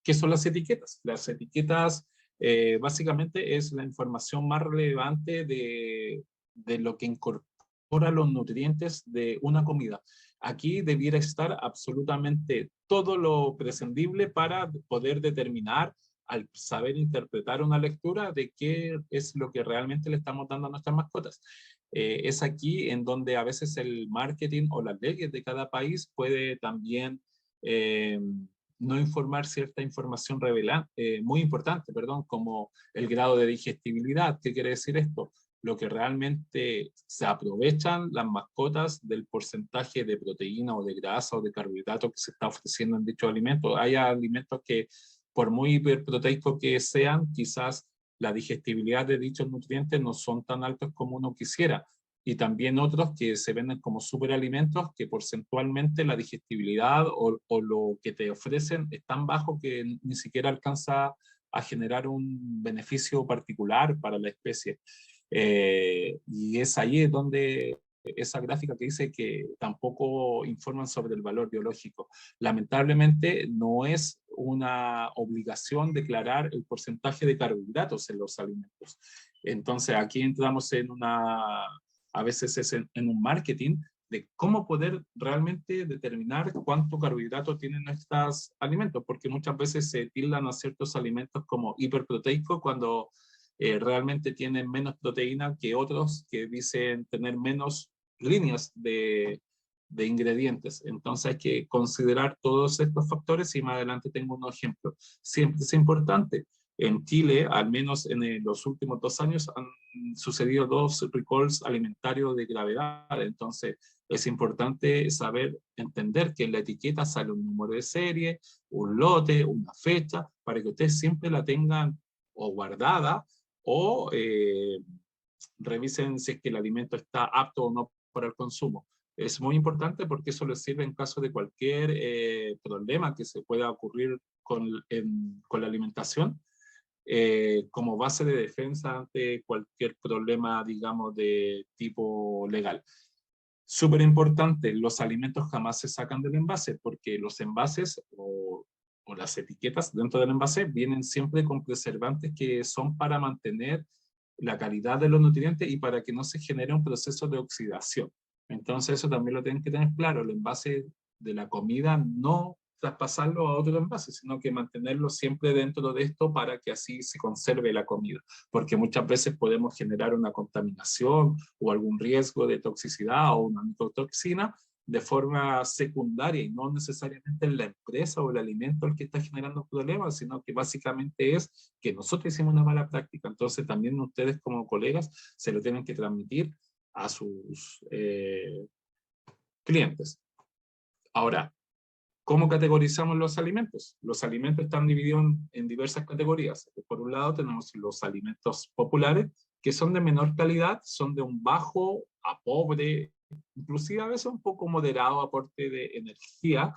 ¿Qué son las etiquetas? Las etiquetas básicamente es la información más relevante de lo que incorpora los nutrientes de una comida. Aquí debiera estar absolutamente todo lo prescindible para poder determinar, al saber interpretar una lectura, de qué es lo que realmente le estamos dando a nuestras mascotas. Es aquí en donde a veces el marketing o las leyes de cada país puede también eh, no informar cierta información muy importante, perdón, como el grado de digestibilidad. ¿Qué quiere decir esto? Lo que realmente se aprovechan las mascotas del porcentaje de proteína o de grasa o de carbohidratos que se está ofreciendo en dichos alimentos. Hay alimentos que, por muy hiperproteicos que sean, quizás la digestibilidad de dichos nutrientes no son tan altos como uno quisiera. Y también otros que se venden como superalimentos que porcentualmente la digestibilidad o lo que te ofrecen es tan bajo que ni siquiera alcanza a generar un beneficio particular para la especie. Y es ahí donde esa gráfica que dice que tampoco informan sobre el valor biológico. Lamentablemente no es una obligación declarar el porcentaje de carbohidratos en los alimentos. Entonces aquí entramos en a veces es en un marketing de cómo poder realmente determinar cuánto carbohidrato tienen estos alimentos, porque muchas veces se tildan a ciertos alimentos como hiperproteicos cuando realmente tienen menos proteína que otros que dicen tener menos líneas de ingredientes. Entonces hay que considerar todos estos factores y más adelante tengo un ejemplo. Siempre es importante. En Chile, al menos en los últimos 2 años, han sucedido 2 recalls alimentarios de gravedad. Entonces es importante saber, entender que en la etiqueta sale un número de serie, un lote, una fecha, para que ustedes siempre la tengan o guardada o revisen si es que el alimento está apto o no para el consumo. Es muy importante porque eso les sirve en caso de cualquier problema que se pueda ocurrir con la alimentación, como base de defensa ante cualquier problema, digamos, de tipo legal. Súper importante, los alimentos jamás se sacan del envase porque los envases o las etiquetas dentro del envase vienen siempre con preservantes que son para mantener la calidad de los nutrientes y para que no se genere un proceso de oxidación. Entonces eso también lo tienen que tener claro, el envase de la comida no traspasarlo a otro envase, sino que mantenerlo siempre dentro de esto para que así se conserve la comida, porque muchas veces podemos generar una contaminación o algún riesgo de toxicidad o una micotoxina de forma secundaria y no necesariamente en la empresa o el alimento el que está generando problemas, sino que básicamente es que nosotros hicimos una mala práctica. Entonces también ustedes como colegas se lo tienen que transmitir a sus clientes. Ahora, ¿cómo categorizamos los alimentos? Los alimentos están divididos en diversas categorías. Por un lado tenemos los alimentos populares, que son de menor calidad, son de un bajo a pobre, inclusive a veces un poco moderado aporte de energía,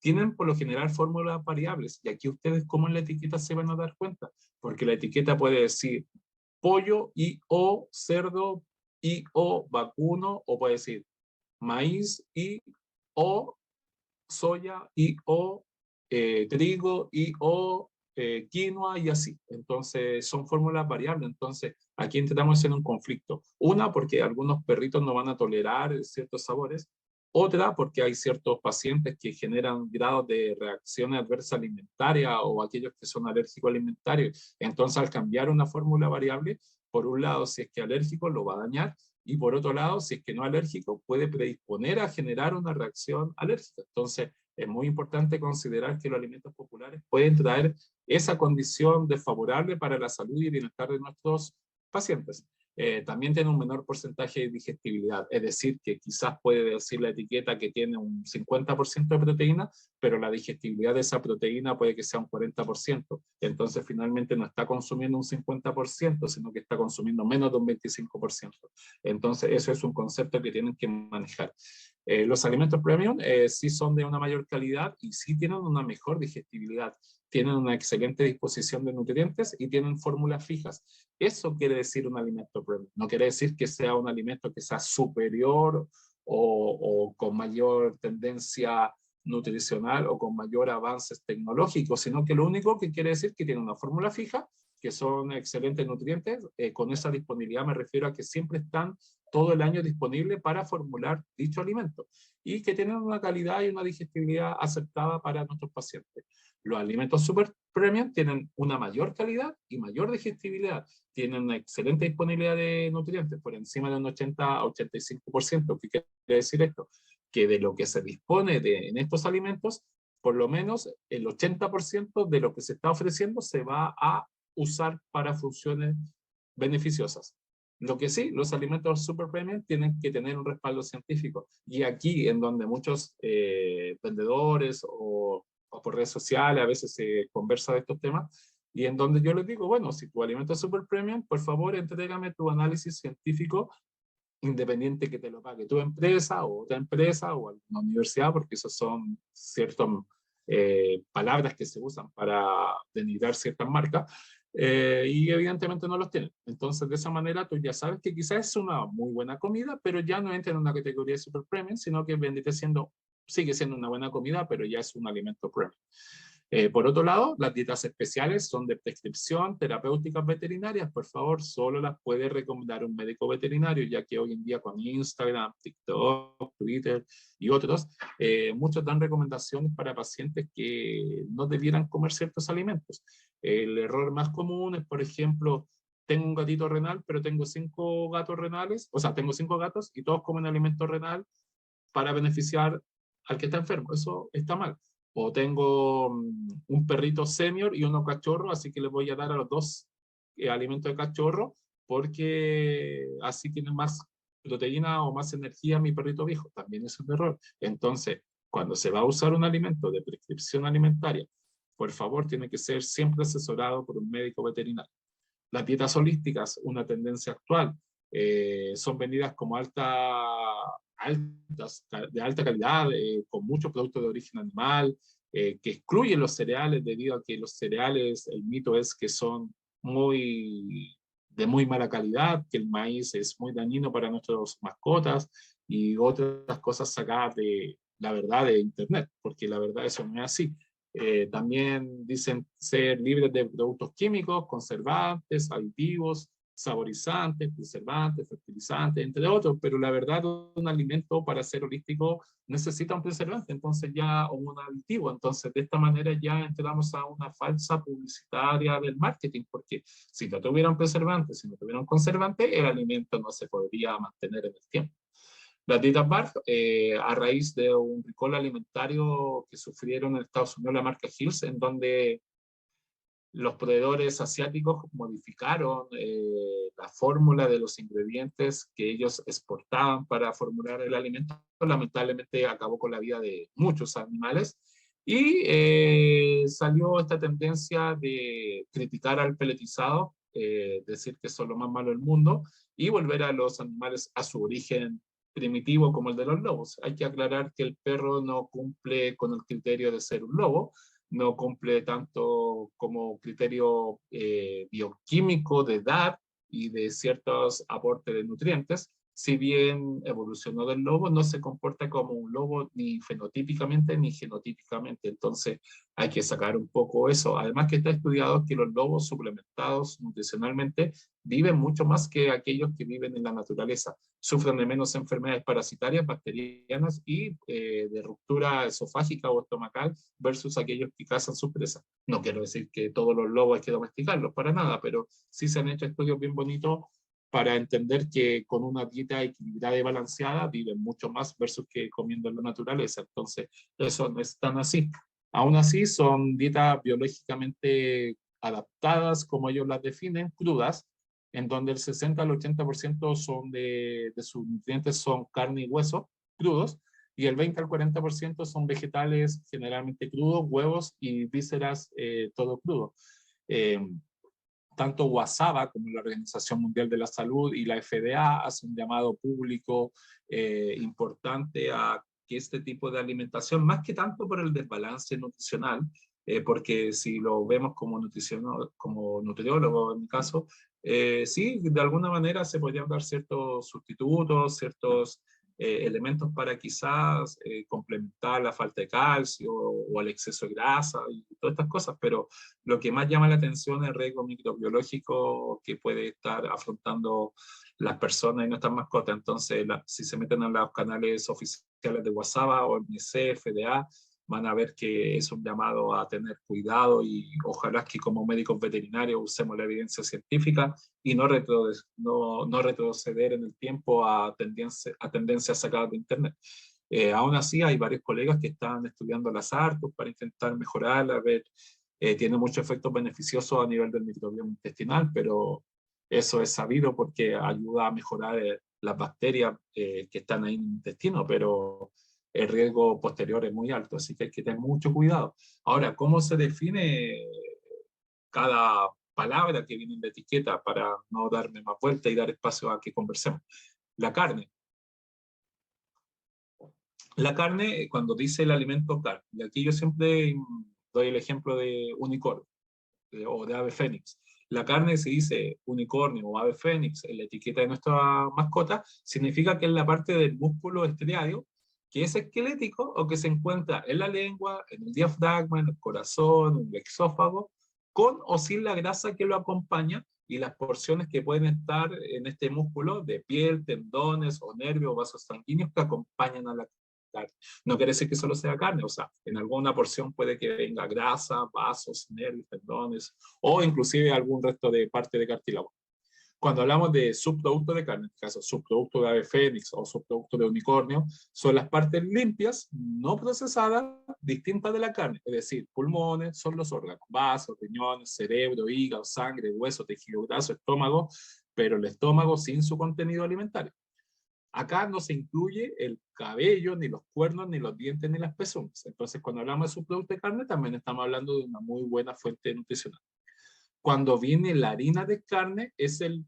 tienen por lo general fórmulas variables. Y aquí ustedes, ¿cómo en la etiqueta se van a dar cuenta? Porque la etiqueta puede decir pollo y o cerdo y o vacuno, o puede decir maíz y o soya y o trigo y o quinoa y así. Entonces son fórmulas variables. Entonces aquí entramos en un conflicto. Una, porque algunos perritos no van a tolerar ciertos sabores. Otra, porque hay ciertos pacientes que generan grados de reacción adversa alimentaria o aquellos que son alérgicos alimentarios. Entonces, al cambiar una fórmula variable, por un lado, si es que alérgico, lo va a dañar, y por otro lado, si es que no alérgico, puede predisponer a generar una reacción alérgica. Entonces, es muy importante considerar que los alimentos populares pueden traer esa condición desfavorable para la salud y bienestar de nuestros pacientes. También tiene un menor porcentaje de digestibilidad, es decir, que quizás puede decir la etiqueta que tiene un 50% de proteína, pero la digestibilidad de esa proteína puede que sea un 40%. Entonces, finalmente no está consumiendo un 50%, sino que está consumiendo menos de un 25%. Entonces, eso es un concepto que tienen que manejar. Los alimentos premium sí son de una mayor calidad y sí tienen una mejor digestibilidad, tienen una excelente disposición de nutrientes y tienen fórmulas fijas. Eso quiere decir un alimento premium. No quiere decir que sea un alimento que sea superior o con mayor tendencia nutricional o con mayor avances tecnológicos, sino que lo único que quiere decir que tiene una fórmula fija, que son excelentes nutrientes. Con esa disponibilidad me refiero a que siempre están todo el año disponibles para formular dicho alimento y que tienen una calidad y una digestibilidad aceptada para nuestros pacientes. Los alimentos super premium tienen una mayor calidad y mayor digestibilidad, tienen una excelente disponibilidad de nutrientes, por encima de un 80 a 85%. ¿Qué quiere decir esto? Que de lo que se dispone en estos alimentos, por lo menos el 80% de lo que se está ofreciendo se va a usar para funciones beneficiosas. Lo que sí, los alimentos super premium tienen que tener un respaldo científico. Y aquí, en donde muchos vendedores o por redes sociales a veces se conversa de estos temas, y en donde yo les digo, bueno, si tu alimento es super premium, por favor, entrégame tu análisis científico independiente que te lo pague tu empresa o otra empresa o alguna universidad, porque esas son ciertas palabras que se usan para denigrar ciertas marcas, y evidentemente no los tienen. Entonces, de esa manera, tú ya sabes que quizás es una muy buena comida, pero ya no entra en una categoría de super premium, sino que vendría siendo, sigue siendo una buena comida, pero ya es un alimento premium. Por otro lado, las dietas especiales son de prescripción, terapéuticas veterinarias. Por favor, solo las puede recomendar un médico veterinario, ya que hoy en día con Instagram, TikTok, Twitter y otros, muchos dan recomendaciones para pacientes que no debieran comer ciertos alimentos. El error más común es, por ejemplo, tengo un gatito renal, pero tengo 5 gatos renales, o sea, tengo 5 gatos y todos comen alimento renal para beneficiar al que está enfermo. Eso está mal. O tengo un perrito senior y uno cachorro, así que le voy a dar a los dos alimentos de cachorro, porque así tiene más proteína o más energía mi perrito viejo. También es un error. Entonces, cuando se va a usar un alimento de prescripción alimentaria, por favor, tiene que ser siempre asesorado por un médico veterinario. Las dietas holísticas, una tendencia actual, son vendidas como de alta calidad, con muchos productos de origen animal, que excluyen los cereales debido a que los cereales, el mito es que son de muy mala calidad, que el maíz es muy dañino para nuestras mascotas y otras cosas sacadas de la verdad de Internet, porque la verdad eso no es así. También dicen ser libres de productos químicos, conservantes, aditivos, saborizantes, preservantes, fertilizantes, entre otros, pero la verdad un alimento para ser holístico necesita un preservante, entonces ya, o un aditivo, entonces de esta manera ya entramos a una falsa publicitaria del marketing, porque si no tuviera un preservante, si no tuviera un conservante, el alimento no se podría mantener en el tiempo. Las dietas BARF, a raíz de un recall alimentario que sufrieron en Estados Unidos la marca Hills, en donde los proveedores asiáticos modificaron la fórmula de los ingredientes que ellos exportaban para formular el alimento. Lamentablemente acabó con la vida de muchos animales y salió esta tendencia de criticar al peletizado, decir que son lo más malo del mundo y volver a los animales a su origen primitivo como el de los lobos. Hay que aclarar que el perro no cumple con el criterio de ser un lobo, no cumple tanto como criterio bioquímico de edad y de ciertos aportes de nutrientes. Si bien evolucionó del lobo, no se comporta como un lobo ni fenotípicamente ni genotípicamente. Entonces hay que sacar un poco eso. Además que está estudiado que los lobos suplementados nutricionalmente viven mucho más que aquellos que viven en la naturaleza. Sufren de menos enfermedades parasitarias, bacterianas y de ruptura esofágica o estomacal versus aquellos que cazan sus presas. No quiero decir que todos los lobos hay que domesticarlos, para nada, pero sí se han hecho estudios bien bonitos para entender que con una dieta equilibrada y balanceada viven mucho más versus que comiendo en la naturaleza. Entonces, eso no es tan así. Aún así, son dietas biológicamente adaptadas, como ellos las definen, crudas, en donde el 60 al 80% son de sus nutrientes son carne y hueso crudos, y el 20 al 40% son vegetales generalmente crudos, huevos y vísceras, todo crudo. Eh, Tanto WASABA como la Organización Mundial de la Salud y la FDA hacen un llamado público importante a que este tipo de alimentación, más que tanto por el desbalance nutricional, porque si lo vemos como, como nutriólogo en mi caso, sí, de alguna manera se podrían dar ciertos sustitutos, ciertos elementos para quizás complementar la falta de calcio o el exceso de grasa y todas estas cosas, pero lo que más llama la atención es el riesgo microbiológico que puede estar afrontando las personas y nuestras mascotas. Entonces, si se meten a los canales oficiales de WhatsApp o OMC, FDA, van a ver que es un llamado a tener cuidado y ojalá que como médicos veterinarios usemos la evidencia científica y no retroceder en el tiempo a tendencias sacadas de Internet. Aún así, hay varios colegas que están estudiando las ARTUS para intentar mejorarla, a ver, tiene muchos efectos beneficiosos a nivel del microbioma intestinal, pero eso es sabido porque ayuda a mejorar las bacterias que están ahí en el intestino, pero el riesgo posterior es muy alto, así que hay que tener mucho cuidado. Ahora, ¿cómo se define cada palabra que viene en la etiqueta para no darme más vuelta y dar espacio a que conversemos? La carne. La carne, cuando dice el alimento carne, y aquí yo siempre doy el ejemplo de unicornio o de ave fénix. La carne, si dice unicornio o ave fénix en la etiqueta de nuestra mascota, significa que es la parte del músculo estriario que es esquelético o que se encuentra en la lengua, en el diafragma, en el corazón, en el exófago, con o sin la grasa que lo acompaña y las porciones que pueden estar en este músculo de piel, tendones o nervios o vasos sanguíneos que acompañan a la carne. No quiere decir que solo sea carne, o sea, en alguna porción puede que venga grasa, vasos, nervios, tendones o inclusive algún resto de parte de cartílago. Cuando hablamos de subproductos de carne, en este caso subproducto de ave fénix o subproducto de unicornio, son las partes limpias, no procesadas, distintas de la carne, es decir, pulmones son los órganos, vasos, riñones, cerebro, hígado, sangre, hueso, tejido graso, estómago, pero el estómago sin su contenido alimentario. Acá no se incluye el cabello, ni los cuernos, ni los dientes, ni las pezuñas. Entonces, cuando hablamos de subproducto de carne, también estamos hablando de una muy buena fuente nutricional. Cuando viene la harina de carne, es el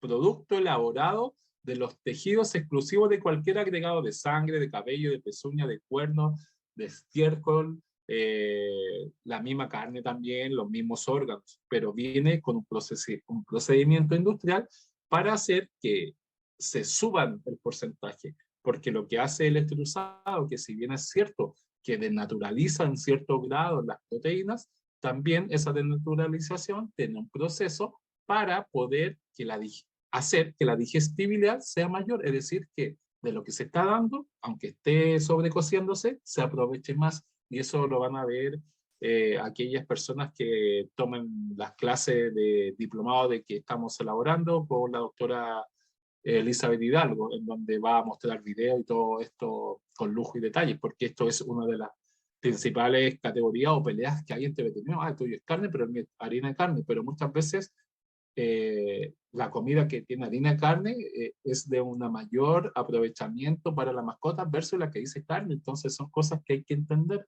producto elaborado de los tejidos exclusivos de cualquier agregado de sangre, de cabello, de pezuña, de cuerno, de estiércol, la misma carne también, los mismos órganos, pero viene con un procedimiento industrial para hacer que se suban el porcentaje, porque lo que hace el extrusado, que si bien es cierto que denaturaliza en cierto grado las proteínas, también esa denaturalización tiene un proceso para poder hacer que la digestibilidad sea mayor, es decir, que de lo que se está dando, aunque esté sobrecociéndose, se aproveche más. Y eso lo van a ver aquellas personas que tomen las clases de diplomado de que estamos elaborando con la doctora Elizabeth Hidalgo, en donde va a mostrar video y todo esto con lujo y detalles, porque esto es una de las principales categorías o peleas que hay entre veterinarios. Ah, el tuyo es carne, pero es harina de carne, pero muchas veces la comida que tiene harina de carne es de un mayor aprovechamiento para la mascota versus la que dice carne, entonces son cosas que hay que entender.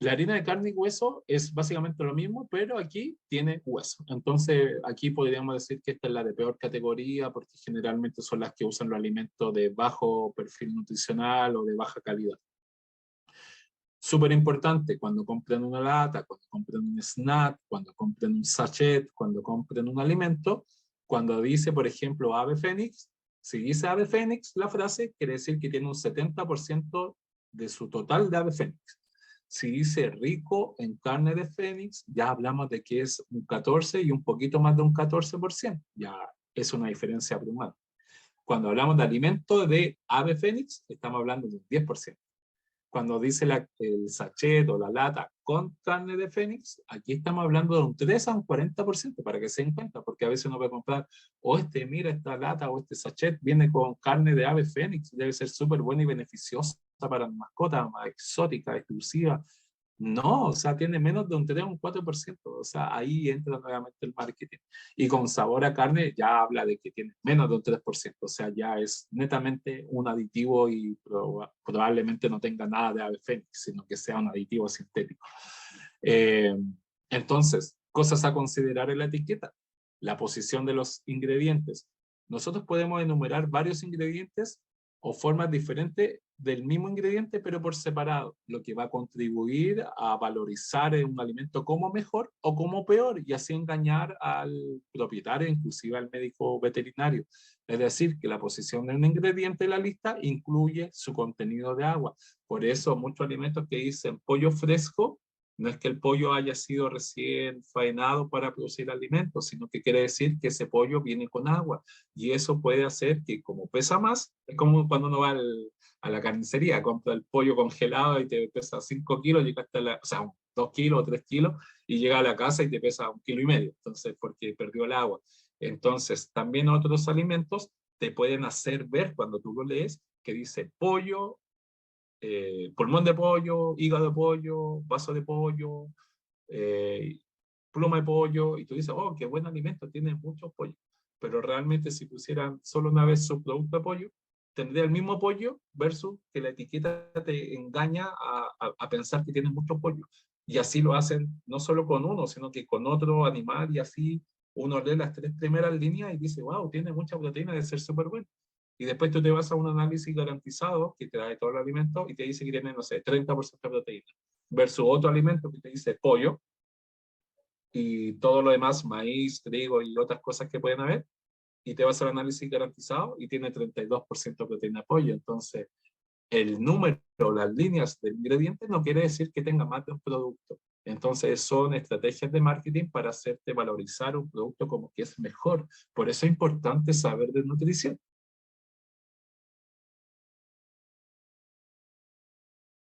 La harina de carne y hueso es básicamente lo mismo, pero aquí tiene hueso. Entonces, aquí podríamos decir que esta es la de peor categoría, porque generalmente son las que usan los alimentos de bajo perfil nutricional o de baja calidad. Súper importante, cuando compren una lata, cuando compren un snack, cuando compren un sachet, cuando compren un alimento, cuando dice, por ejemplo, ave fénix, si dice ave fénix, la frase quiere decir que tiene un 70% de su total de ave fénix. Si dice rico en carne de fénix, ya hablamos de que es un 14 y un poquito más de un 14%. Ya es una diferencia abrumadora. Cuando hablamos de alimento de ave fénix, estamos hablando de un 10%. Cuando dice el sachet o la lata con carne de fénix, aquí estamos hablando de un 3 a un 40%, para que se den cuenta, porque a veces uno va a comprar, mira, esta lata o este sachet viene con carne de ave fénix, debe ser súper buena y beneficiosa para la mascota, más exótica, exclusiva. No, o sea, tiene menos de un 3 o un 4%, o sea, ahí entra nuevamente el marketing. Y con sabor a carne ya habla de que tiene menos de un 3%, o sea, ya es netamente un aditivo y probablemente no tenga nada de ave fénix, sino que sea un aditivo sintético. Eh, entonces, cosas a considerar en la etiqueta, la posición de los ingredientes. Nosotros podemos enumerar varios ingredientes o formas diferentes del mismo ingrediente, pero por separado, lo que va a contribuir a valorizar un alimento como mejor o como peor, y así engañar al propietario, inclusive al médico veterinario. Es decir, que la posición de un ingrediente en la lista incluye su contenido de agua. Por eso muchos alimentos que dicen pollo fresco, no es que el pollo haya sido recién faenado para producir alimentos, sino que quiere decir que ese pollo viene con agua. Y eso puede hacer que, como pesa más, es como cuando uno va a la carnicería, compra el pollo congelado y te pesa 5 kilos, llega hasta o sea, 2 kilos o 3 kilos, y llega a la casa y te pesa 1,5 kilos. Entonces, porque perdió el agua. Entonces, también otros alimentos te pueden hacer ver cuando tú lo lees que dice pollo, pulmón de pollo, hígado de pollo, vaso de pollo, eh, pluma de pollo, y tú dices, oh, qué buen alimento, tiene mucho pollo. Pero realmente si pusieran solo una vez su producto de pollo, tendría el mismo pollo versus que la etiqueta te engaña a pensar que tiene mucho pollo. Y así lo hacen no solo con uno, sino que con otro animal, y así uno lee las 3 primeras líneas y dice, wow, tiene mucha proteína, de ser súper bueno. Y después tú te vas a un análisis garantizado que te da de todo el alimento y te dice que tiene, no sé, 30% de proteína, versus otro alimento que te dice pollo, y todo lo demás, maíz, trigo y otras cosas que pueden haber, y te vas al análisis garantizado y tiene 32% de proteína de pollo. Entonces, el número, las líneas del ingrediente no quiere decir que tenga más de un producto. Entonces, son estrategias de marketing para hacerte valorizar un producto como que es mejor. Por eso es importante saber de nutrición.